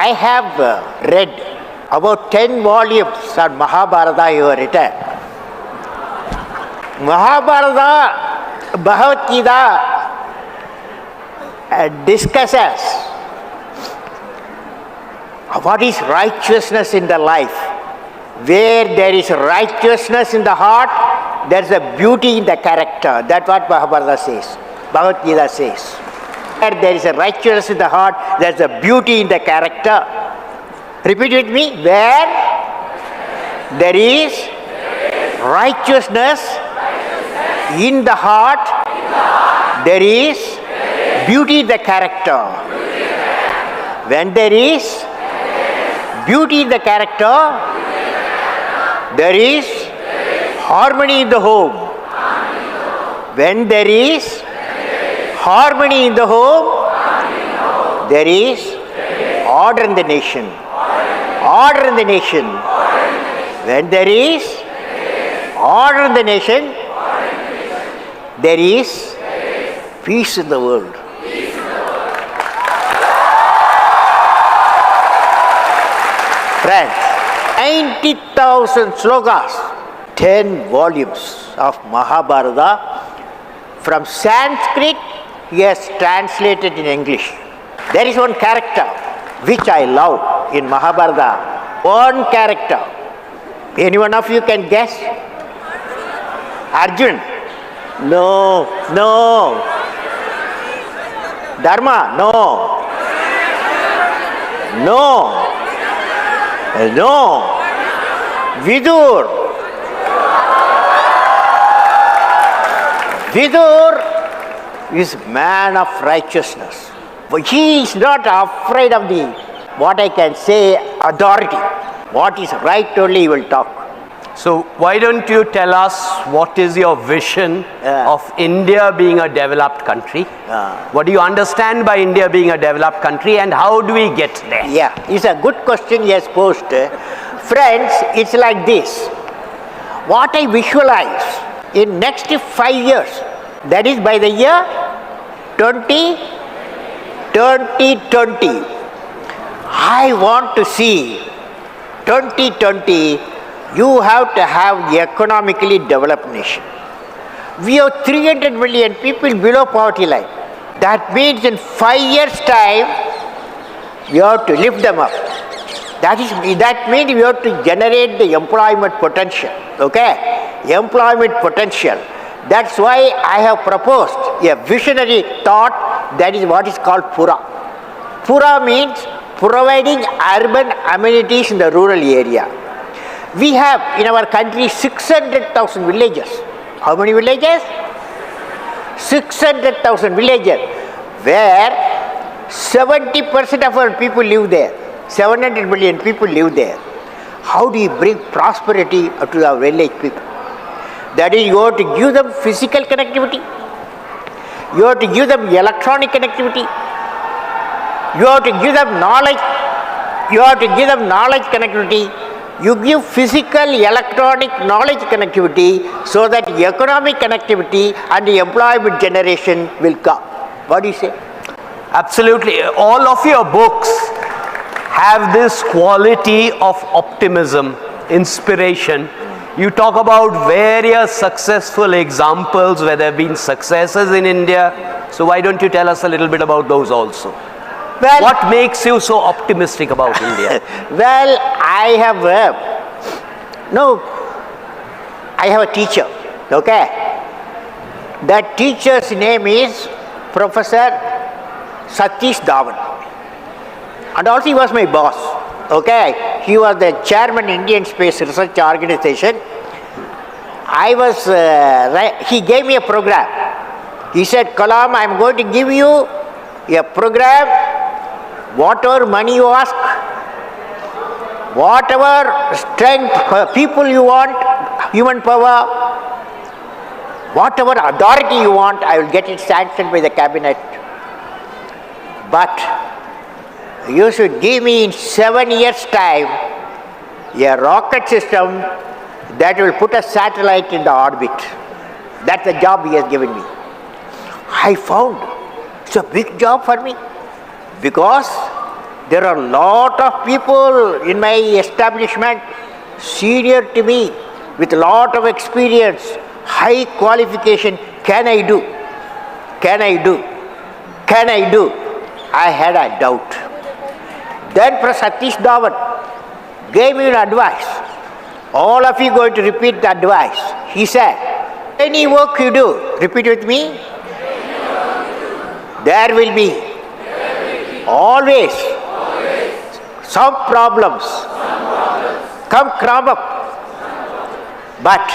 I have read about 10 volumes on Mahabharata you have written. Mahabharata, Bhagavad Gita discusses what is righteousness in the life. Where there is righteousness in the heart, there is a beauty in the character. That's what Mahabharata says. Bhagavad Gita says. Where there is a righteousness in the heart, there is a beauty in the character. Repeat with me. Where there is righteousness in the heart, there is beauty in the character. When there is beauty in the character, there is harmony in the home. When there is harmony in the home, there is order in the nation. Order in the nation. When there is order in the nation, there is peace in the world. Friends, 90,000 slokas, 10 volumes of Mahabharata. From Sanskrit, he has translated in English. There is one character which I love in Mahabharata. One character. Any one of you can guess? Arjun? No. Dharma? No. Vidur is man of righteousness. But he is not afraid of the, what I can say, authority. What is right only he will talk. So why don't you tell us what is your vision of India being a developed country? What do you understand by India being a developed country, and how do we get there? Yeah, it's a good question he has posed. Friends, it's like this. What I visualize in next 5 years, that is by the year 2020, I want to see 2020, you have to have economically developed nation. We have 300 million people below poverty line. That means in 5 years' time, we have to lift them up. That means we have to generate the employment potential. Okay? Employment potential. That's why I have proposed a visionary thought, that is what is called Pura. Pura means providing urban amenities in the rural area. We have in our country 600,000 villages. How many villages? 600,000 villages, where 70% of our people live there. 700 million people live there. How do you bring prosperity to our village people? That is, you have to give them physical connectivity. You have to give them electronic connectivity. You have to give them knowledge. You have to give them knowledge connectivity. You give physical, electronic, knowledge connectivity, so that economic connectivity and the employment generation will come. What do you say? Absolutely. All of your books have this quality of optimism, inspiration. You talk about various successful examples where there have been successes in India. So why don't you tell us a little bit about those also? Well, what makes you so optimistic about India? Well, I have a teacher, okay? That teacher's name is Professor Satish Dhawan. And also he was my boss, okay? He was the chairman Indian Space Research Organization. He gave me a program. He said, Kalam, I am going to give you a program. Whatever money you ask, whatever strength, people you want, human power, whatever authority you want, I will get it sanctioned by the cabinet. But you should give me in 7 years' time a rocket system that will put a satellite in the orbit. That's the job he has given me. I found it's a big job for me, because There are a lot of people in my establishment senior to me with a lot of experience, high qualification. Can I do? Can I do? Can I do? I had a doubt. Then Professor Satish Dhawan gave me an advice. All of you going to repeat the advice. He said, any work you do, repeat with me, there will be always some problems come crop up. But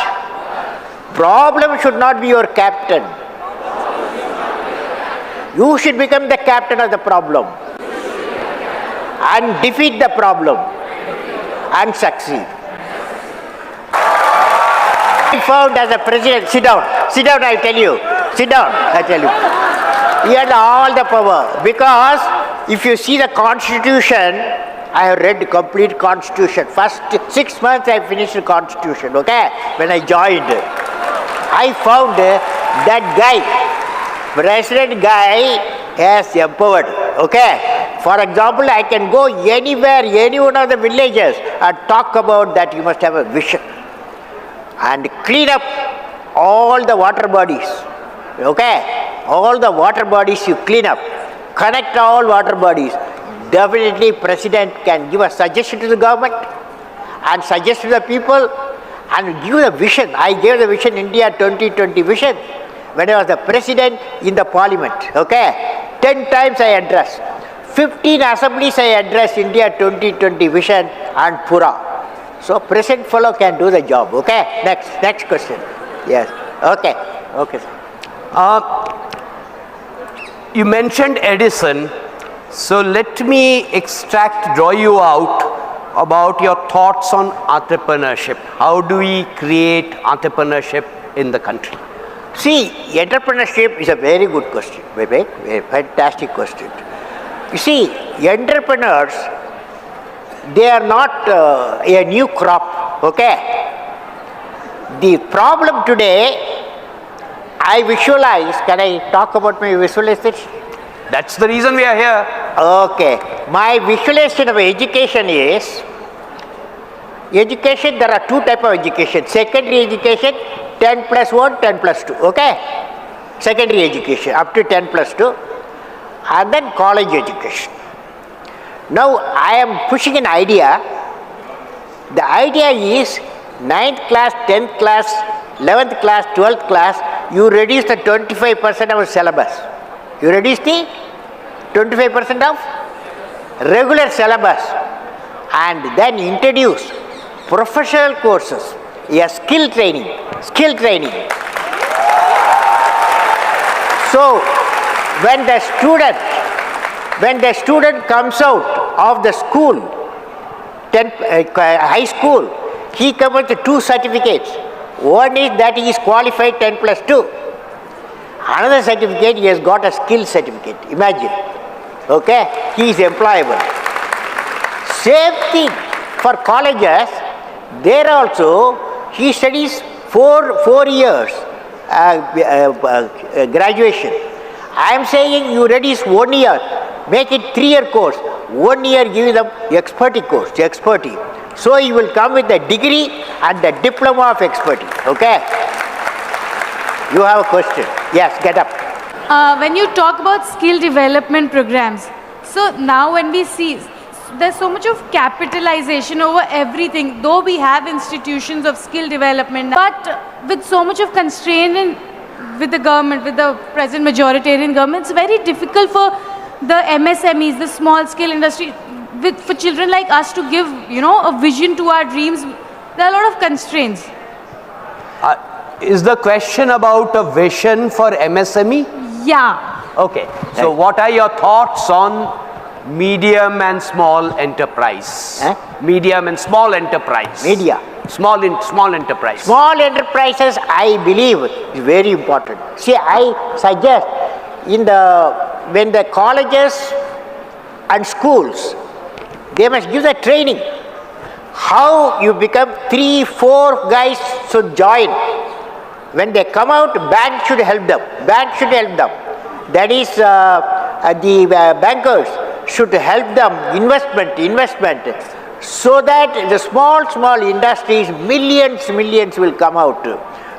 problem should not be your captain. You should become the captain of the problem and defeat the problem and succeed. I found as a president, sit down, I tell you, sit down, I tell you. He had all the power, because if you see the constitution, I have read the complete constitution. First 6 months I finished the constitution, okay, when I joined. I found that guy, president guy, has empowered, okay. For example, I can go anywhere, any one of the villages and talk about that you must have a vision. And clean up all the water bodies, okay? All the water bodies you clean up, connect all water bodies. Definitely president can give a suggestion to the government and suggest to the people and give a vision. I gave the vision, India 2020 vision, when I was the president in the parliament, okay? 10 times I addressed. 15 assemblies I addressed India 2020 vision and Pura. So present fellow can do the job, okay? Next question. Yes, okay, sir. You mentioned Edison, so let me draw you out about your thoughts on entrepreneurship. How do we create entrepreneurship in the country? See, entrepreneurship is a very good question, very fantastic question. You see, entrepreneurs, they are not a new crop, okay? The problem today, I visualize, can I talk about my visualization? That's the reason we are here. Okay, my visualization of education is, education, there are two types of education. Secondary education, 10 plus 1, 10 plus 2, okay? Secondary education, up to 10 plus 2. And then college education. Now, I am pushing an idea. The idea is 9th class, 10th class, 11th class, 12th class, you reduce the 25% of syllabus. You reduce the 25% of regular syllabus and then introduce professional courses, skill training. So, when the student comes out of the school, high school, he comes with 2 certificates. One is that he is qualified 10 plus 2. Another certificate, he has got a skill certificate. Imagine. Okay? He is employable. Same thing for colleges. There also, he studies 4 years graduation. I am saying you reduce 1 year, make it 3-year course. 1 year give them expertise course, So you will come with a degree and the diploma of expertise. Okay? You have a question. Yes, get up. When you talk about skill development programs, so now when we see there's so much of capitalization over everything, though we have institutions of skill development, but with so much of constraint with the government, with the present majoritarian government, it's very difficult for the MSMEs, the small scale industry, for children like us to give, a vision to our dreams. There are a lot of constraints. Is the question about a vision for MSME? Yeah. Okay. So what are your thoughts on medium and small enterprise? Medium and small enterprise. Small enterprise. Small enterprises, I believe, is very important. See, I suggest when the colleges and schools, they must give the training. How you become 3-4 guys should join. When they come out, bank should help them. That is, the bankers should help them investment, so that the small industries, millions will come out.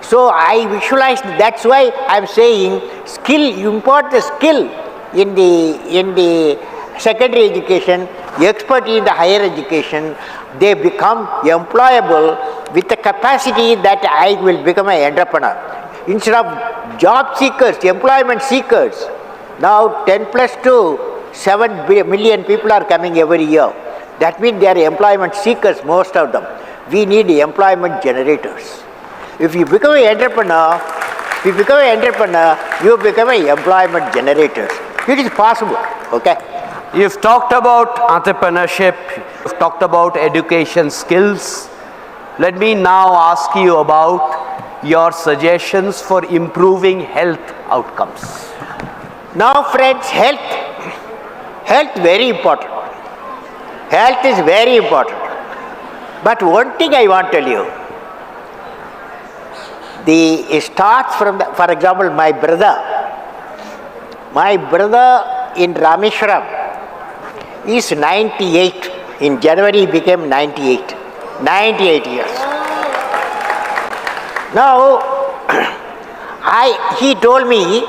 So I visualize, that's why I am saying skill, you impart the skill in the secondary education, expertise in the higher education, they become employable with the capacity that I will become an entrepreneur. Instead of job seekers, employment seekers, now 10 plus 2, 7 million people are coming every year. That means they are employment seekers, most of them. We need employment generators. If you become an entrepreneur, you become an employment generator. It is possible, okay? You've talked about entrepreneurship, you've talked about education skills. Let me now ask you about your suggestions for improving health outcomes. Now friends, health very important. Health is very important. But one thing I want to tell you, it starts from, for example, my brother in Rameshwaram is 98. In January he became 98. 98 years. Now, he told me,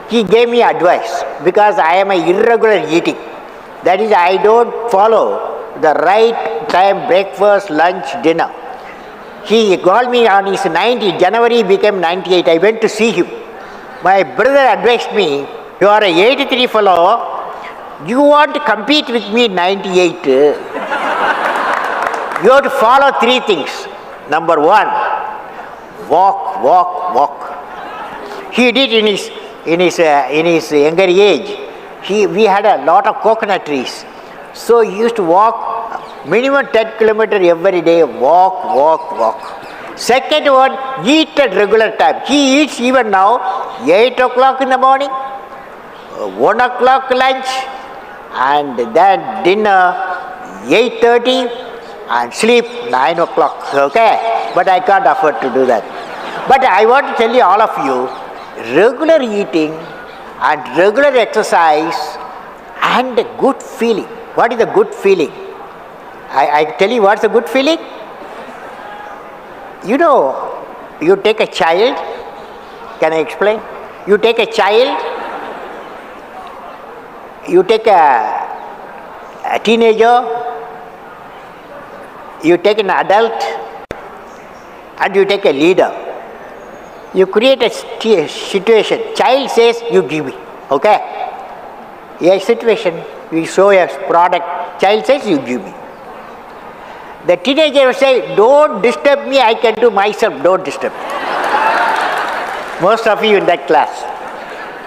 he gave me advice, because I am an irregular eating. That is, I don't follow the right time, breakfast, lunch, dinner. He called me on his 90, January he became 98. I went to see him. My brother advised me, you are an 83 fellow, you want to compete with me 98. You have to follow 3 things. Number 1, walk. He did in his younger age. We had a lot of coconut trees. So he used to walk minimum 10 kilometers every day, walk. Second one, eat at regular time. He eats even now 8 o'clock in the morning, 1 o'clock lunch, and then dinner 8:30, and sleep 9 o'clock, okay? But I can't afford to do that. But I want to tell you, all of you, regular eating and regular exercise and good feeling. What is the good feeling? I tell you what's the good feeling. You know, you take a child, can I explain? You take a child, you take a teenager, you take an adult, and you take a leader. You create a situation. Child says, you give me, okay? A situation, we show a product, child says, you give me. The teenager will say, don't disturb me, I can do myself, don't disturb me. Most of you in that class.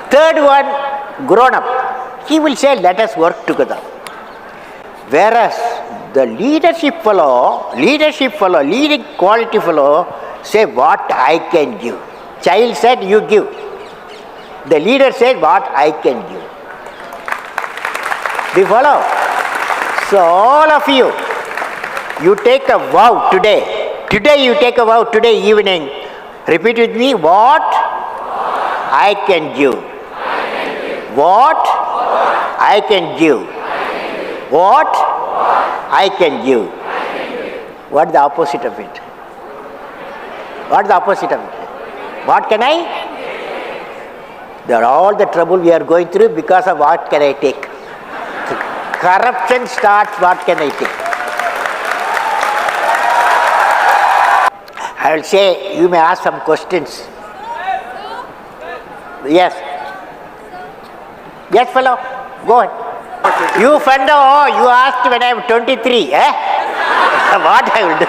Third one, grown up. He will say, let us work together. Whereas the leadership fellow, leading quality fellow, say what I can give. Child said, you give. The leader said, what I can give. Do you follow? So all of you, you take a vow today. Today you take a vow, today evening. Repeat with me, what I can give. What I can give. What I can give. What is the opposite of it? What is the opposite of it? What can I? They are all the trouble we are going through because of what can I take. Corruption starts, what can I take? I will say, you may ask some questions. Yes. Yes, fellow, go on. You fellow, you asked when I am 23, eh? What I will do?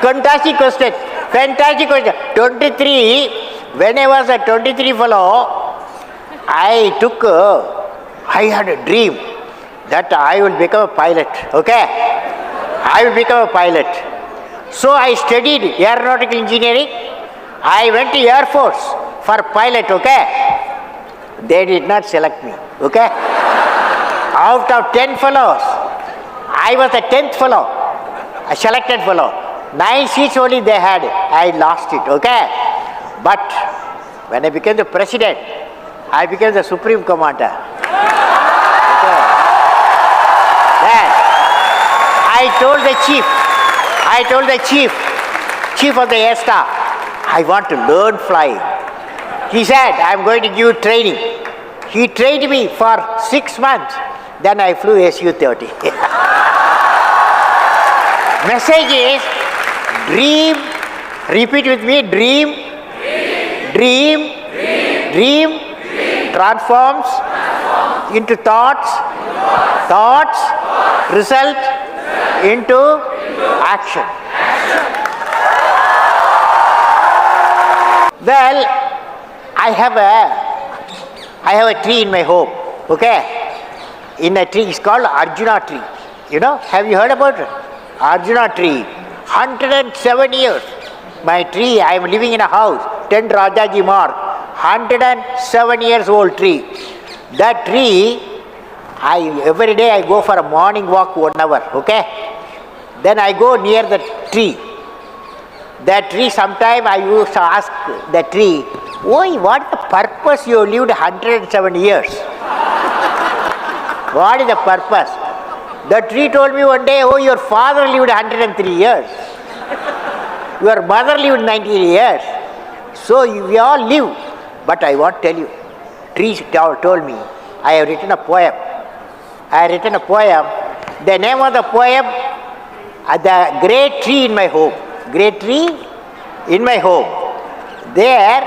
Fantastic question. 23, when I was a 23 fellow, I had a dream that I will become a pilot, okay? I will become a pilot. So I studied aeronautical engineering. I went to Air Force for pilot, okay? They did not select me, okay? Out of 10 fellows, I was the 10th fellow, a selected fellow. 9 seats only they had, I lost it, okay? But when I became the president, I became the supreme commander. Okay. I told the chief of the air staff, I want to learn flying. He said, I'm going to give you training. He trained me for 6 months. Then I flew Su-30. Message is, dream, repeat with me, dream transforms into thoughts, result into action. Well, I have a tree in my home, okay? In a tree, it's called Arjuna tree. You know, have you heard about it? Arjuna tree, 107 years. My tree, I am living in a house, 10 Rajaji Mark, 107 years old tree. That tree, every day I go for a morning walk 1 hour, okay? Then I go near the tree. That tree, sometime I used to ask the tree, "Oi, what is the purpose you lived 107 years? What is the purpose?" The tree told me one day, "Oh, your father lived 103 years. Your mother lived 90 years. So we all live." But I want to tell you, trees told me, I have written a poem. The name of the poem, the great tree in my home. Great tree in my home. There,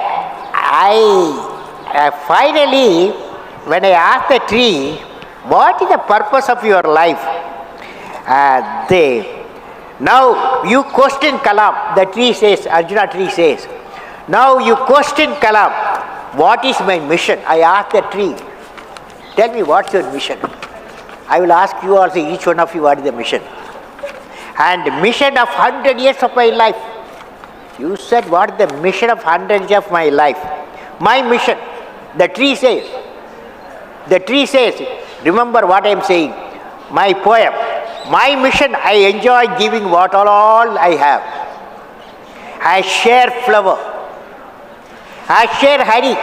I finally, when I asked the tree, what is the purpose of your life? Now you question kalam. The tree says, Arjuna tree says, now you question kalam. What is my mission? I asked the tree, tell me what's your mission? I will ask you also, each one of you, what is the mission? And mission of 100 years of my life. You said, what is the mission of 100 years of my life? My mission, the tree says, remember what I am saying, my poem, my mission, I enjoy giving what all I have. I share flower, I share honey,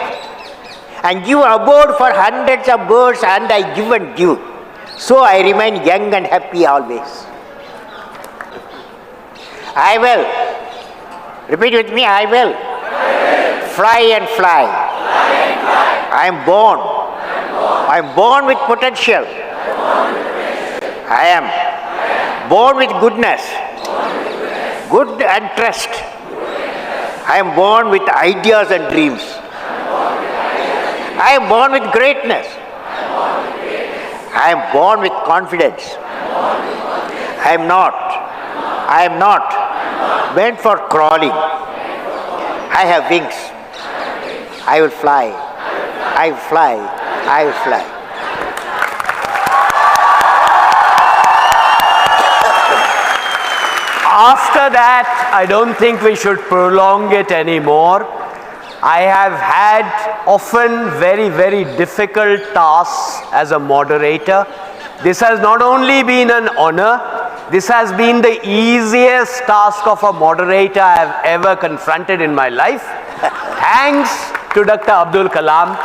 and give abode for hundreds of birds, and I give and give. So I remain young and happy always. I will. Repeat with me, I will. Fly and fly. I am born. I am born with potential. I am born with goodness. Good and trust. I am born with ideas and dreams. I am born with greatness. I am born with confidence. I am not meant for crawling. I have wings. I will fly. I will fly. I will fly. After that, I don't think we should prolong it anymore. I have had often very, very difficult tasks as a moderator. This has not only been an honor, this has been the easiest task of a moderator I have ever confronted in my life. Thanks to Dr. Abdul Kalam.